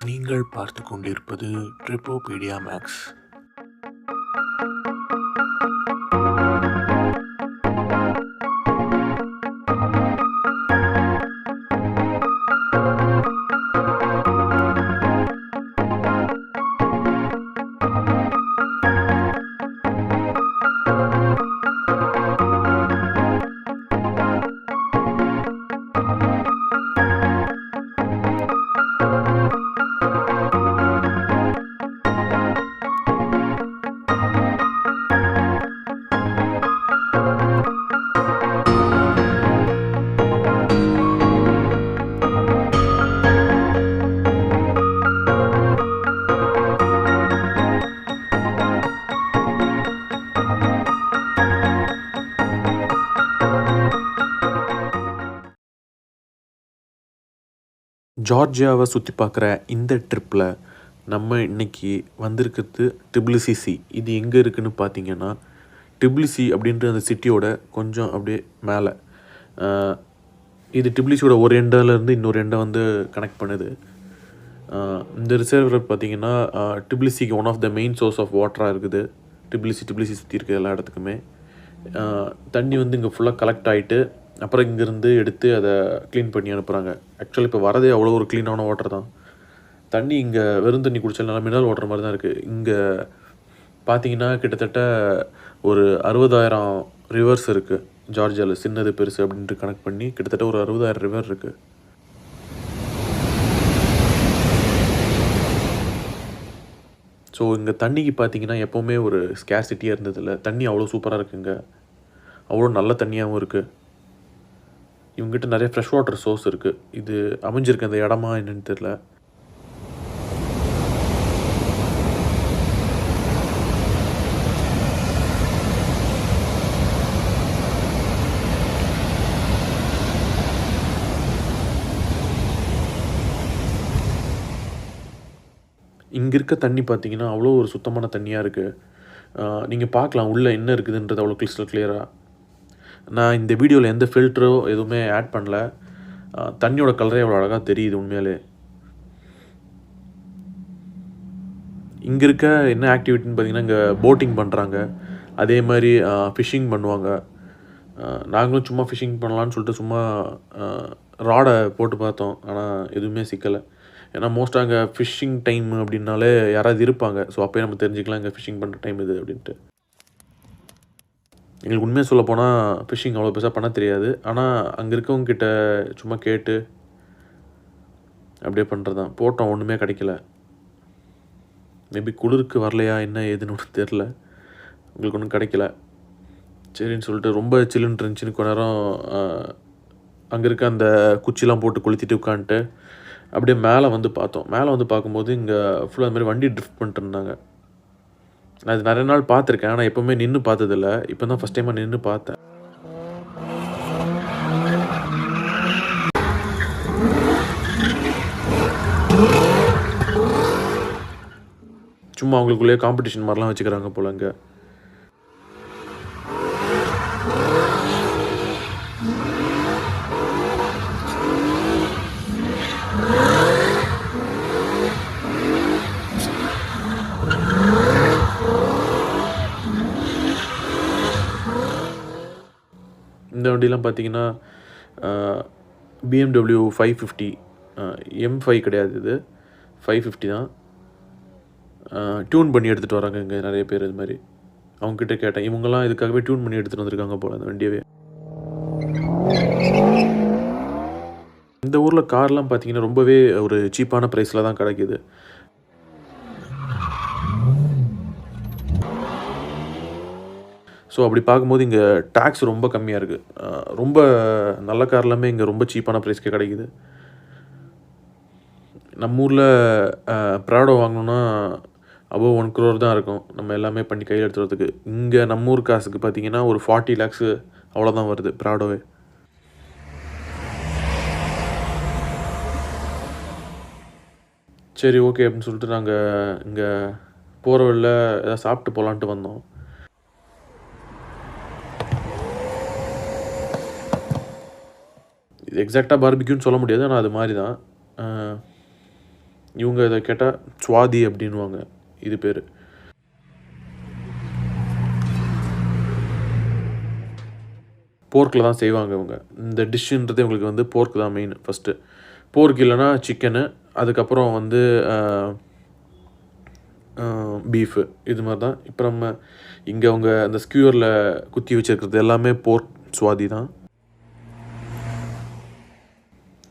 நீங்கள் பார்த்து கொண்டிருப்பது ட்ரிப்-o-pedia மேக்ஸ். ஜார்ஜியாவை சுற்றி பார்க்குற இந்த ட்ரிப்பில் நம்ம இன்றைக்கி வந்திருக்கிறது டிபிலிசி. இது எங்கே இருக்குதுன்னு பார்த்தீங்கன்னா, டிபிலிசி அப்படின்ற அந்த சிட்டியோட கொஞ்சம் அப்படியே மேலே. இது டிபிலிசியோட ஒரு எண்டாலேருந்து இன்னொரு எண்டை வந்து கனெக்ட் பண்ணுது. இந்த ரிசர்வர் பார்த்திங்கன்னா டிபிலிசிக்கு one of the main source of வாட்டராக இருக்குது. டிபிலிசி சுற்றி இருக்க எல்லா இடத்துக்குமே தண்ணி வந்து இங்கே ஃபுல்லாக கலெக்ட் ஆகிட்டு அப்புறம் இங்கேருந்து எடுத்து அதை க்ளீன் பண்ணி அனுப்புகிறாங்க. ஆக்சுவலி இப்போ வரதே அவ்வளோ ஒரு க்ளீனான வாட்டர் தான். தண்ணி இங்கே வெறும் தண்ணி குடித்தாலும் நல்லா மினரல் வாட்டர் மாதிரி தான் இருக்குது. இங்கே பார்த்தீங்கன்னா கிட்டத்தட்ட ஒரு 60,000 ரிவர்ஸ் இருக்குது ஜார்ஜியாவில். சின்னது பெருசு அப்படின்ட்டு கனெக்ட் பண்ணி கிட்டத்தட்ட ஒரு 60,000 ரிவர் இருக்குது. ஸோ இங்கே தண்ணிக்கு பார்த்தீங்கன்னா எப்போவுமே ஒரு ஸ்கேர்சிட்டியாக இருந்ததில்லை. தண்ணி அவ்வளோ சூப்பராக இருக்குங்க, அவ்வளோ நல்ல தண்ணியாகவும் இருக்குது. இவங்ககிட்ட நிறைய ஃப்ரெஷ் வாட்டர் சோர்ஸ் இருக்குது. இது அமைஞ்சிருக்கு அந்த இடமா என்னன்னு தெரில. இங்கே இருக்க தண்ணி பார்த்தீங்கன்னா அவ்வளோ ஒரு சுத்தமான தண்ணியாக இருக்குது. நீங்கள் பார்க்கலாம் உள்ளே என்ன இருக்குதுன்றது அவ்வளோ கிறிஸ்டல் கிளியராக. நான் இந்த வீடியோவில் எந்த ஃபில்டரோ எதுவுமே ஆட் பண்ணல. தண்ணியோட கலரே அவ்வளோ அழகாக தெரியுது உண்மையாலே. இங்கே இருக்க என்ன ஆக்டிவிட்டின்னு பார்த்தீங்கன்னா, இங்கே போட்டிங் பண்ணுறாங்க, அதே மாதிரி ஃபிஷ்ஷிங் பண்ணுவாங்க. நாங்களும் சும்மா ஃபிஷ்ஷிங் பண்ணலான்னு சொல்லிட்டு சும்மா ராடை போட்டு பார்த்தோம், ஆனால் எதுவுமே சிக்கலை. ஏன்னா மோஸ்ட்டாக அங்கே ஃபிஷ்ஷிங் டைம் அப்படின்னாலே யாராவது இருப்பாங்க. ஸோ அப்போயே நம்ம தெரிஞ்சுக்கலாம் இங்கே ஃபிஷ்ஷிங் பண்ணுற டைம் இது அப்படின்ட்டு. எங்களுக்கு உண்மையாக சொல்ல போனால் ஃபிஷ்ஷிங் அவ்வளோ பெருசாக பண்ண தெரியாது. ஆனால் அங்கே இருக்கவங்கக்கிட்ட சும்மா கேட்டு அப்படியே பண்ணுறது தான். போட்டோம், ஒன்றுமே கிடைக்கல. மேபி குளிருக்கு வரலையா என்ன ஏதுன்னு ஒன்றும் தெரில, உங்களுக்கு ஒன்றும் கிடைக்கல. சரின்னு சொல்லிட்டு ரொம்ப சில்லுன்னு இருந்துச்சுன்னு கொஞ்ச நேரம் அங்கே இருக்க அந்த குச்சிலாம் போட்டு கொளுத்திட்டு உட்காந்துட்டு அப்படியே மேலே வந்து பார்த்தோம். மேலே வந்து பார்க்கும்போது இங்கே ஃபுல்லாக அந்த மாதிரி வண்டி ட்ரிஃப்ட் பண்ணிட்டு இருந்தாங்க. நான் இது நிறைய நாள் பார்த்துருக்கேன், ஆனால் எப்போவுமே நின்று பார்த்ததில்ல. இப்போ தான் ஃபஸ்ட் டைமாக நின்று பார்த்தேன். சும்மா அவங்களுக்குள்ளேயே காம்படிஷன் மாதிரிலாம் வச்சுக்கிறாங்க போல இங்கே. இந்த வண்டிலாம் பார்த்தீங்கன்னா BMW 550, M5 கிடையாது, இது 550 தான். டியூன் பண்ணி எடுத்துகிட்டு வராங்க இங்கே நிறைய பேர். இது மாதிரி அவங்ககிட்ட கேட்டேன், இவங்கெல்லாம் இதுக்காகவே டியூன் பண்ணி எடுத்துகிட்டு வந்திருக்காங்க போல் அந்த வண்டியவே. இந்த ஊரில் கார்லாம் பார்த்தீங்கன்னா ரொம்பவே ஒரு சீப்பான ப்ரைஸில் தான் கிடைக்கிது. ஸோ அப்படி பார்க்கும்போது இங்கே டேக்ஸ் ரொம்ப கம்மியாக இருக்குது. ரொம்ப நல்ல கார் எல்லாமே இங்கே ரொம்ப சீப்பான ப்ரைஸ்க்கே கிடைக்குது. நம்ம ஊரில் ப்ராடோ வாங்கணுன்னா அபோவ் 1 crore தான் இருக்கும் நம்ம எல்லாமே பண்ணி கையில் எடுத்துகிறதுக்கு. இங்கே நம்ம ஊர் காசுக்கு பார்த்தீங்கன்னா ஒரு 40 lakhs அவ்வளோதான் வருது ப்ராடோவே. சரி ஓகே அப்படின்னு சொல்லிட்டு நாங்கள் இங்கே போகிற வழியில் எதாவது சாப்பிட்டு போகலான்ட்டு வந்தோம். இது எக்ஸாக்டாக பார்பிக்யூன்னு சொல்ல முடியாது, ஆனால் அது மாதிரி தான். இவங்க இதை கேட்டால் சுவாதி அப்படின்வாங்க. இது பேர். போர்க்கில் தான் செய்வாங்க இவங்க. இந்த டிஷ்ஷுன்றது இவங்களுக்கு வந்து போர்க்கு தான் மெயின் ஃபஸ்ட்டு. போர்க் இல்லைன்னா சிக்கனு, அதுக்கப்புறம் வந்து பீஃபு, இது மாதிரி தான். இப்போ நம்ம இங்கே அவங்க அந்த ஸ்கியூரில் குத்தி வச்சுருக்கிறது எல்லாமே போர்க் சுவாதி தான்.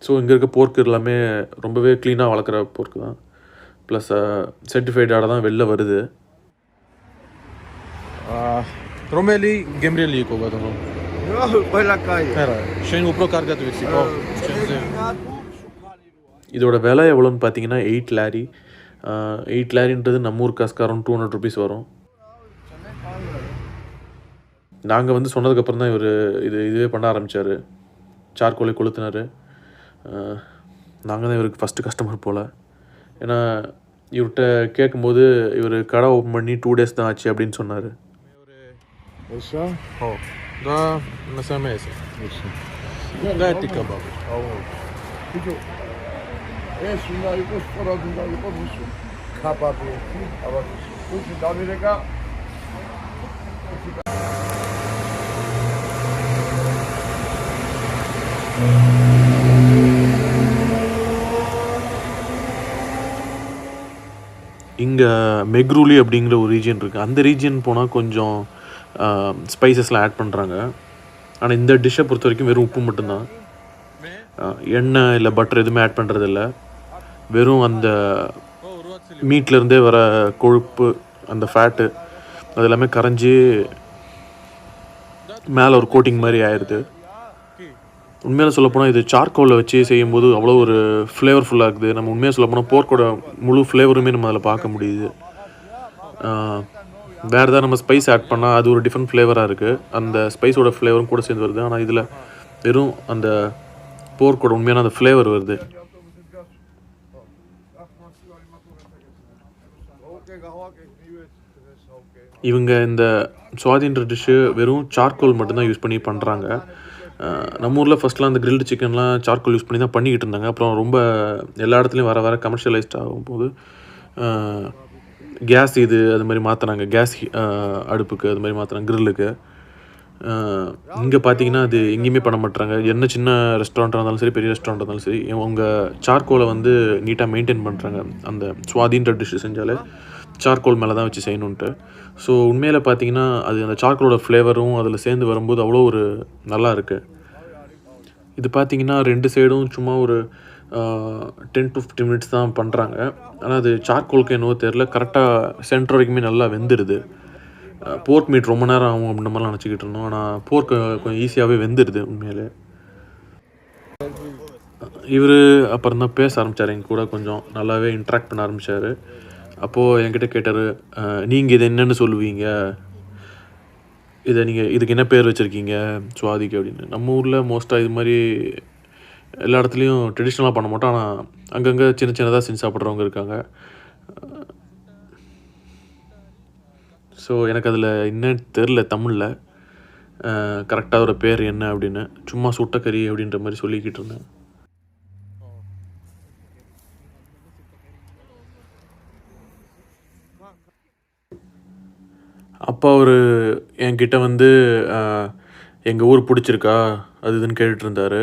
ஸோ இங்கே இருக்க போர்க்கு எல்லாமே ரொம்பவே க்ளீனாக வளர்க்குற போர்க்கு தான். ப்ளஸ் சர்டிஃபைடாக தான் வெளில வருது. Tromeli Gemreli koga to. இதோட விலை எவ்வளோன்னு பார்த்தீங்கன்னா 8 லாரி. 8 லாரின்றது நம்ம ஊர் காசுக்கு அரௌண்ட் 200 ருபீஸ் வரும். நாங்கள் வந்து சொன்னதுக்கப்புறம் தான் இவர் இதுவே பண்ண ஆரம்பித்தார். சார்கோலை கொளுத்தினார். நாங்கள் தான் இவருக்கு ஃபஸ்ட்டு கஸ்டமர் போல். ஏன்னா இவர்கிட்ட கேட்கும்போது இவர் கடை ஓப்பன் பண்ணி 2 days தான் ஆச்சு அப்படின்னு சொன்னார். Așa? Da, lăsăm ese. Da, tica babu. Fico. Ești un aici fără din aici pe busu. Capa pe. Aba. Uite, da America. இங்கே மெக்ரூலி அப்படிங்கிற ஒரு ரீஜன் இருக்குது. அந்த ரீஜன் போனால் கொஞ்சம் ஸ்பைசஸ்லாம் ஆட் பண்ணுறாங்க. ஆனால் இந்த டிஷ்ஷை பொறுத்த வரைக்கும் வெறும் உப்பு மட்டும்தான். எண்ணெய் இல்லை பட்டர் எதுவுமே ஆட் பண்ணுறதில்ல. வெறும் அந்த மீட்லேருந்தே வர கொழுப்பு, அந்த ஃபேட்டு, அது எல்லாமே கரைஞ்சி மேலே ஒரு கோட்டிங் மாதிரி ஆயிடுது. உண்மையாக சொல்லப்போனால் இது சார்கோலில் வச்சு செய்யும்போது அவ்வளோ ஒரு ஃப்ளேவர்ஃபுல்லாக இருக்குது. நம்ம உண்மையாக சொல்லப்போனால் போர்க்கோட முழு ஃப்ளேவருமே நம்ம அதில் பார்க்க முடியுது. வேறு ஏதாவது நம்ம ஸ்பைஸ் ஆட் பண்ணால் அது ஒரு டிஃப்ரெண்ட் ஃப்ளேவராக இருக்குது. அந்த ஸ்பைஸோட ஃப்ளேவரும் கூட சேர்ந்து வருது. ஆனால் இதில் வெறும் அந்த போர்க்கோட உண்மையான அந்த ஃப்ளேவர் வருது. இவங்க இந்த சுவாதின்ற டிஷ்ஷு வெறும் சார்கோல் மட்டும்தான் யூஸ் பண்ணி பண்ணுறாங்க. நம்ம ஊரில் ஃபஸ்ட்லாம் அந்த கிரில்டு சிக்கன்லாம் சார்கோல் யூஸ் பண்ணி தான் பண்ணிக்கிட்டு இருந்தாங்க. அப்புறம் ரொம்ப எல்லா இடத்துலையும் வர கமர்ஷியலைஸ்ட் ஆகும்போது கேஸ் அது மாதிரி மாற்றினாங்க. கேஸ் அடுப்புக்கு அது மாதிரி மாற்றினாங்க, கிரில்லுக்கு. இங்கே பார்த்தீங்கன்னா அது எங்கேயுமே பண்ண மாட்டுறாங்க. என்ன சின்ன ரெஸ்டாரண்ட்டாக இருந்தாலும் சரி, பெரிய ரெஸ்டாரண்ட்டாக இருந்தாலும் சரி, அவங்க சார்கோலை வந்து நீட்டாக மெயின்டைன் பண்ணுறாங்க. அந்த சுவாதின்ற டிஷ்ஷு செஞ்சாலே சார்கோல் மேலே தான் வச்சு செய்யணுன்ட்டு. ஸோ உண்மையில் பார்த்தீங்கன்னா அது அந்த சார்கோலோட ஃப்ளேவரும் அதில் சேர்ந்து வரும்போது அவ்வளோ ஒரு நல்லா இருக்குது. இது பார்த்தீங்கன்னா 2 சைடும் சும்மா ஒரு 10 to 15 minutes தான் பண்ணுறாங்க. ஆனால் அது சார்கோலுக்கு என்னவோ தெரில, கரெக்டாக சென்டர் வரைக்குமே நல்லா வெந்துடுது. போர்க் மீட் ரொம்ப நேரம் ஆகும் அப்படின்ற மாதிரிலாம் நினச்சிக்கிட்டு இருந்தோம். ஆனால் போர்க்கு கொஞ்சம் ஈஸியாகவே வெந்துடுது உண்மையிலே. இவர் அப்புறம் தான் பேச ஆரம்பித்தார். எங்கள் கூட கொஞ்சம் நல்லாவே இன்ட்ராக்ட் பண்ண ஆரம்பித்தார். அப்போது என்கிட்ட கேட்டார், நீங்கள் இதை என்னென்னு சொல்லுவீங்க, நீங்கள் இதுக்கு என்ன பேர் வச்சுருக்கீங்க சுவாதிக்கு அப்படின்னு. நம்ம ஊரில் மோஸ்ட்டாக இது மாதிரி எல்லா இடத்துலையும் ட்ரெடிஷ்னலாக பண்ண மாட்டோம். ஆனால் அங்கங்கே சின்ன சின்னதாக செஞ்சு சாப்பிட்றவங்க இருக்காங்க. ஸோ எனக்கு அதில் என்னன்னு தெரில தமிழில் கரெக்டாக ஒரு பேர் என்ன அப்படின்னு. சும்மா சுட்டக்கறி அப்படின்ற மாதிரி சொல்லிக்கிட்டு இருந்தேன். அப்போ அவர் என்கிட்ட வந்து எங்கள் ஊர் பிடிச்சிருக்கா அது இதுன்னு கேட்டுருந்தார்.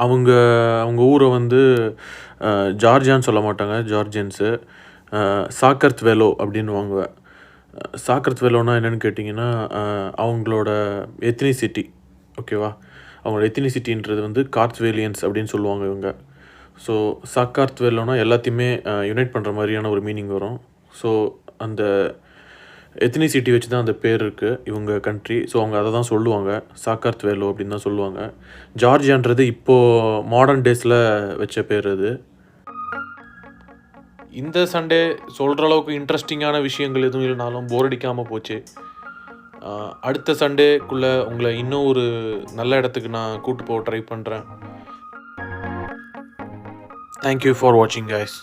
அவங்க ஊரை வந்து ஜார்ஜியான்னு சொல்ல மாட்டாங்க, ஜார்ஜியன்ஸு. சாக்கர்த்வேலோ அப்படின்வாங்க. சாக்கர்த்வேலோனா என்னென்னு கேட்டிங்கன்னா அவங்களோட எத்னிசிட்டி, ஓகேவா. அவங்களோட எத்னிசிட்டின்றது வந்து கார்த்வேலியன்ஸ் அப்படின்னு சொல்லுவாங்க இவங்க. ஸோ சாக்கார்த்வேலோனா எல்லாத்தையுமே யுனைட் பண்ணுற மாதிரியான ஒரு மீனிங் வரும். ஸோ அந்த எத்னிசிட்டி வச்சு தான் அந்த பேர் இருக்குது இவங்க கண்ட்ரி. ஸோ அவங்க அதை தான் சொல்லுவாங்க, சாக்கார்த்வேலோ அப்படின்னு தான் சொல்லுவாங்க. ஜார்ஜியான்றது இப்போது மாடர்ன் டேஸில் வச்ச பேர் அது. இந்த சண்டே சொல்கிற அளவுக்கு இன்ட்ரெஸ்டிங்கான விஷயங்கள் எதுவும் இல்லைனாலும் போர் அடிக்காமல் போச்சு. அடுத்த சண்டேக்குள்ளே உங்களை இன்னும் ஒரு நல்ல இடத்துக்கு நான் கூட்டு போக ட்ரை பண்ணுறேன். தேங்க்யூ ஃபார் வாட்சிங் கைஸ்.